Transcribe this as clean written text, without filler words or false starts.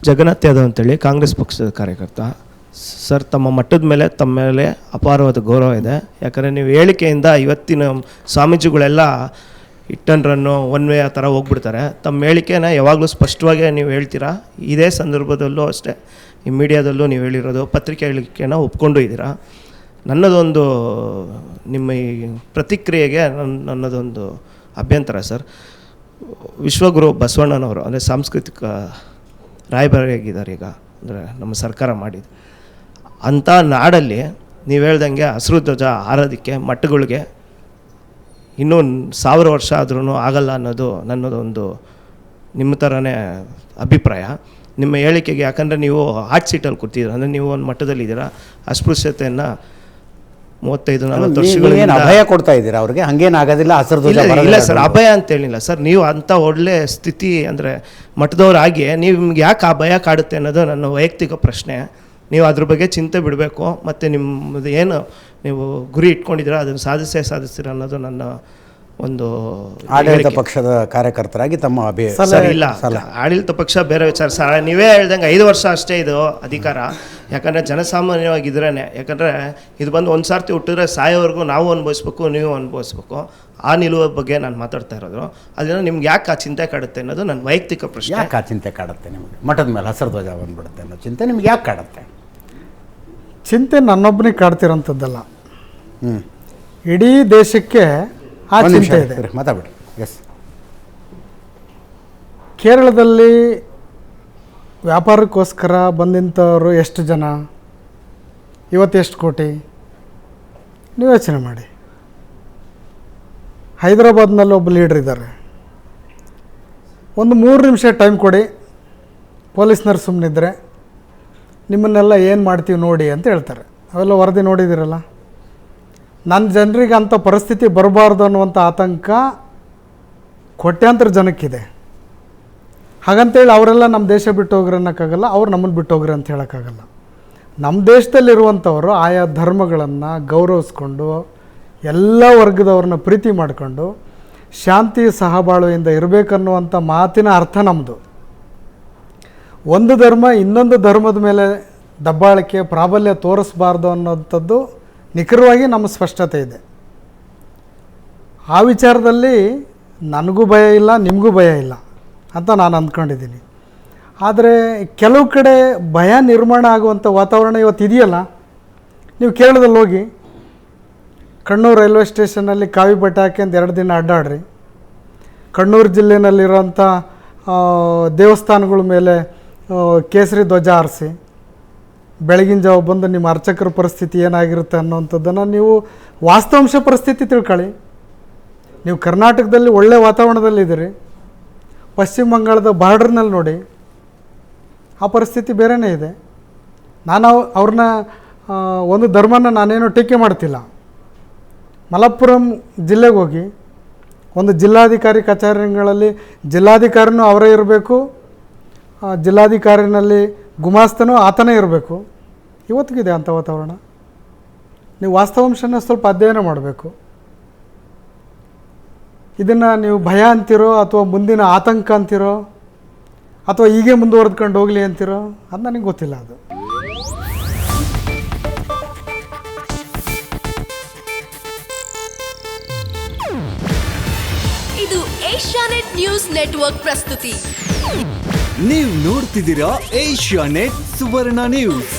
ಜಗನ್ನಾಥ್ ಯಾದವ್ ಅಂತೇಳಿ ಕಾಂಗ್ರೆಸ್ ಪಕ್ಷದ ಕಾರ್ಯಕರ್ತ. ಸರ್, ತಮ್ಮ ಮಟ್ಟದ ಮೇಲೆ ತಮ್ಮ ಮೇಲೆ ಅಪಾರವಾದ ಗೌರವ ಇದೆ. ಯಾಕಂದರೆ ನೀವು ಹೇಳಿಕೆಯಿಂದ ಇವತ್ತಿನ ಸ್ವಾಮೀಜಿಗಳೆಲ್ಲ ಹಿಟ್ ಆ್ಯಂಡ್ ರನ್ನು ಒನ್ ವೇ ಆ ಥರ ಹೋಗ್ಬಿಡ್ತಾರೆ. ತಮ್ಮ ಹೇಳಿಕೆನ ಯಾವಾಗಲೂ ಸ್ಪಷ್ಟವಾಗಿ ನೀವು ಹೇಳ್ತೀರಾ. ಇದೇ ಸಂದರ್ಭದಲ್ಲೂ ಅಷ್ಟೇ ಈ ಮೀಡಿಯಾದಲ್ಲೂ ನೀವು ಹೇಳಿರೋದು ಪತ್ರಿಕೆ ಹೇಳಿಕೆನ ಒಪ್ಕೊಂಡು ಇದ್ದೀರಾ. ನನ್ನದೊಂದು ನಿಮ್ಮ ಈ ಪ್ರತಿಕ್ರಿಯೆಗೆ ನನ್ನದೊಂದು ಅಭ್ಯಂತರ ಸರ್. ವಿಶ್ವಗುರು ಬಸವಣ್ಣನವರು ಅಂದರೆ ಸಾಂಸ್ಕೃತಿಕ ರಾಯಭಾರಿಯಾಗಿದ್ದಾರೆ ಈಗ, ಅಂದರೆ ನಮ್ಮ ಸರ್ಕಾರ ಮಾಡಿದ್ದು. ಅಂಥ ನಾಡಲ್ಲಿ ನೀವು ಹೇಳ್ದಂಗೆ ಹಸಿರು ಧ್ವಜ ಹಾರೋದಕ್ಕೆ ಮಠಗಳಿಗೆ ಇನ್ನೂ 1000 ವರ್ಷ ಆದ್ರೂ ಆಗಲ್ಲ ಅನ್ನೋದು ನನ್ನದೊಂದು ನಿಮ್ಮ ಥರನೇ ಅಭಿಪ್ರಾಯ. ನಿಮ್ಮ ಹೇಳಿಕೆಗೆ, ಯಾಕಂದರೆ ನೀವು ಹಾಟ್ ಸೀಟಲ್ಲಿ ಕೂತಿದ್ದೀರ, ಅಂದರೆ ನೀವು ಒಂದು ಮಟ್ಟದಲ್ಲಿದ್ದೀರಾ. ಅಸ್ಪೃಶ್ಯತೆಯನ್ನು 35-40 ವರ್ಷಗಳಿಂದ ಅಭಯ ಕೊಡ್ತಾ ಇದ್ದೀರಾ ಅವ್ರಿಗೆ, ಹಂಗೇನಾಗೋದಿಲ್ಲ, ಹಸಿರು ಧ್ವಜ ಇಲ್ಲ ಸರ್, ಅಭಯ ಅಂತೇಳಿಲ್ಲ ಸರ್. ನೀವು ಅಂಥ ಒಳ್ಳೆ ಸ್ಥಿತಿ ಅಂದರೆ ಮಠದವರಾಗಿ ನಿಮ್ಗೆ ಯಾಕೆ ಆ ಭಯ ಕಾಡುತ್ತೆ ಅನ್ನೋದು ನನ್ನ ವೈಯಕ್ತಿಕ ಪ್ರಶ್ನೆ. ನೀವು ಅದ್ರ ಬಗ್ಗೆ ಚಿಂತೆ ಬಿಡಬೇಕು. ಮತ್ತು ನಿಮ್ಮದು ಏನು ನೀವು ಗುರಿ ಇಟ್ಕೊಂಡಿದ್ದೀರ ಅದನ್ನು ಸಾಧಿಸ್ತೀರ ಅನ್ನೋದು ನನ್ನ ಒಂದು ಆಡಳಿತ ಪಕ್ಷದ ಕಾರ್ಯಕರ್ತರಾಗಿ ತಮ್ಮ ಸರ್. ಇಲ್ಲ, ಆಡಳಿತ ಪಕ್ಷ ಬೇರೆ ವಿಚಾರ ಸರ್. ನೀವೇ ಹೇಳ್ದಂಗೆ 5 ವರ್ಷ ಅಷ್ಟೇ ಇದು ಅಧಿಕಾರ. ಯಾಕಂದರೆ ಜನಸಾಮಾನ್ಯವಾಗಿದ್ರೇ, ಯಾಕಂದರೆ ಇದು ಬಂದು ಒಂದು ಸಾರ್ತಿ ಹುಟ್ಟಿದ್ರೆ ಸಾಯೋವರೆಗೂ ನಾವು ಅನುಭವಿಸ್ಬೇಕು, ನೀವು ಅನುಭವಿಸ್ಬೇಕು. ಆ ನಿಲುವ ಬಗ್ಗೆ ನಾನು ಮಾತಾಡ್ತಾ ಇರೋದು. ಅದರಿಂದ ನಿಮ್ಗೆ ಯಾಕೆ ಆ ಚಿಂತೆ ಕಾಡುತ್ತೆ ಅನ್ನೋದು ನನ್ನ ವೈಯಕ್ತಿಕ ಪ್ರಶ್ನೆ. ಯಾಕೆ ಆ ಚಿಂತೆ ಕಾಡುತ್ತೆ ನಿಮಗೆ? ಮಠದ ಮೇಲೆ ಹಸಿರು ಧ್ವಜ ಬಂದ್ಬಿಡುತ್ತೆ ಅನ್ನೋ ಚಿಂತೆ ನಿಮ್ಗೆ ಯಾಕೆ ಕಾಡುತ್ತೆ? ಚಿಂತೆ ನನ್ನೊಬ್ಬನಿಗೆ ಕಾಡ್ತಿರೋಂಥದ್ದಲ್ಲ, ಇಡೀ ದೇಶಕ್ಕೆ ಆ ಚಿಂತೆ ಇದೆ. ಮಾತಾಡ್ಬಿಡಿ. ಎಸ್, ಕೇರಳದಲ್ಲಿ ವ್ಯಾಪಾರಕ್ಕೋಸ್ಕರ ಬಂದಿಂಥವ್ರು ಎಷ್ಟು ಜನ, ಇವತ್ತು ಎಷ್ಟು ಕೋಟಿ? ನೀವು ಯೋಚನೆ ಮಾಡಿ. ಹೈದರಾಬಾದ್ನಲ್ಲಿ ಒಬ್ಬ ಲೀಡ್ರ್ ಇದ್ದಾರೆ. ಒಂದು 3 ನಿಮಿಷ ಟೈಮ್ ಕೊಡಿ, ಪೊಲೀಸ್ನವ್ರು ಸುಮ್ಮನಿದ್ರೆ ನಿಮ್ಮನ್ನೆಲ್ಲ ಏನು ಮಾಡ್ತೀವಿ ನೋಡಿ ಅಂತ ಹೇಳ್ತಾರೆ. ಅವೆಲ್ಲ ವರದಿ ನೋಡಿದ್ದೀರಲ್ಲ. ನನ್ನ ಜನರಿಗೆ ಅಂಥ ಪರಿಸ್ಥಿತಿ ಬರಬಾರ್ದು ಅನ್ನುವಂಥ ಆತಂಕ ಕೋಟ್ಯಾಂತರ ಜನಕ್ಕಿದೆ. ಹಾಗಂತೇಳಿ ಅವರೆಲ್ಲ ನಮ್ಮ ದೇಶ ಬಿಟ್ಟು ಹೋಗ್ರಿ ಅನ್ನೋಕ್ಕಾಗಲ್ಲ, ಅವ್ರು ನಮ್ಮನ್ನು ಬಿಟ್ಟು ಹೋಗ್ರಿ ಅಂತ ಹೇಳೋಕ್ಕಾಗಲ್ಲ. ನಮ್ಮ ದೇಶದಲ್ಲಿರುವಂಥವರು ಆಯಾ ಧರ್ಮಗಳನ್ನು ಗೌರವಿಸ್ಕೊಂಡು ಎಲ್ಲ ವರ್ಗದವ್ರನ್ನ ಪ್ರೀತಿ ಮಾಡಿಕೊಂಡು ಶಾಂತಿ ಸಹಬಾಳ್ವೆಯಿಂದ ಇರಬೇಕನ್ನುವಂಥ ಮಾತಿನ ಅರ್ಥ ನಮ್ಮದು. ಒಂದು ಧರ್ಮ ಇನ್ನೊಂದು ಧರ್ಮದ ಮೇಲೆ ದಬ್ಬಾಳಿಕೆ ಪ್ರಾಬಲ್ಯ ತೋರಿಸಬಾರ್ದು ಅನ್ನೋಂಥದ್ದು ನಿಖರವಾಗಿ ನಮ್ಮ ಸ್ಪಷ್ಟತೆ ಇದೆ. ಆ ವಿಚಾರದಲ್ಲಿ ನನಗೂ ಭಯ ಇಲ್ಲ, ನಿಮಗೂ ಭಯ ಇಲ್ಲ ಅಂತ ನಾನು ಅಂದ್ಕೊಂಡಿದ್ದೀನಿ. ಆದರೆ ಕೆಲವು ಕಡೆ ಭಯ ನಿರ್ಮಾಣ ಆಗುವಂಥ ವಾತಾವರಣ ಇವತ್ತು ಇದೆಯಲ್ಲ. ನೀವು ಕೇರಳದಲ್ಲಿ ಹೋಗಿ ಕಣ್ಣೂರು ರೈಲ್ವೆ ಸ್ಟೇಷನಲ್ಲಿ ಕಾವಿ ಬಟ್ಟೆ ಹಾಕ್ಯಂದು 2 ದಿನ ಅಡ್ಡಾಡ್ರಿ. ಕಣ್ಣೂರು ಜಿಲ್ಲೆಯಲ್ಲಿರೋಂಥ ದೇವಸ್ಥಾನಗಳ ಮೇಲೆ ಕೇಸರಿ ಧ್ವಜ ಹಾರಿಸಿ ಬೆಳಗಿನ ಜಾವ ಬಂದು ನಿಮ್ಮ ಅರ್ಚಕರ ಪರಿಸ್ಥಿತಿ ಏನಾಗಿರುತ್ತೆ ಅನ್ನೋವಂಥದ್ದನ್ನು ನೀವು ವಾಸ್ತವಾಂಶ ಪರಿಸ್ಥಿತಿ ತಿಳ್ಕೊಳ್ಳಿ. ನೀವು ಕರ್ನಾಟಕದಲ್ಲಿ ಒಳ್ಳೆ ವಾತಾವರಣದಲ್ಲಿದ್ದೀರಿ, ಪಶ್ಚಿಮ ಬಂಗಾಳದ ಬಾರ್ಡ್ರ್ನಲ್ಲಿ ನೋಡಿ ಆ ಪರಿಸ್ಥಿತಿ ಬೇರೆಯೇ ಇದೆ. ನಾನು ಅವ್ರನ್ನ ಒಂದು ಧರ್ಮನ ನಾನೇನೋ ಟೀಕೆ ಮಾಡ್ತಿಲ್ಲ. ಮಲಪ್ಪುರಂ ಜಿಲ್ಲೆಗೆ ಹೋಗಿ ಒಂದು ಜಿಲ್ಲಾಧಿಕಾರಿ ಕಚೇರಿಗಳಲ್ಲಿ ಜಿಲ್ಲಾಧಿಕಾರಿನೂ ಅವರೇ ಇರಬೇಕು, ಜಿಲ್ಲಾಧಿಕಾರಿನಲ್ಲಿ ಗುಮಾಸ್ತನೂ ಆತನೇ ಇರಬೇಕು. ಇವತ್ತಿಗಿದೆ ಅಂಥ ವಾತಾವರಣ. ನೀವು ವಾಸ್ತವಾಂಶನ ಸ್ವಲ್ಪ ಅಧ್ಯಯನ ಮಾಡಬೇಕು. ಇದನ್ನು ನೀವು ಭಯ ಅಂತೀರೋ ಅಥವಾ ಮುಂದಿನ ಆತಂಕ ಅಂತೀರೋ ಅಥವಾ ಹೀಗೆ ಮುಂದುವರೆದ್ಕೊಂಡು ಹೋಗಲಿ ಅಂತೀರೋ ಅದು ನನಗೆ ಗೊತ್ತಿಲ್ಲ. ಅದು ಇದು ಏಷ್ಯಾನೆಟ್ ನ್ಯೂಸ್ ನೆಟ್ವರ್ಕ್ ಪ್ರಸ್ತುತಿ. ನೀವು ನೋಡ್ತಿದ್ದೀರಾ ಏಷ್ಯಾನೆಟ್ ಸುವರ್ಣ ನ್ಯೂಸ್.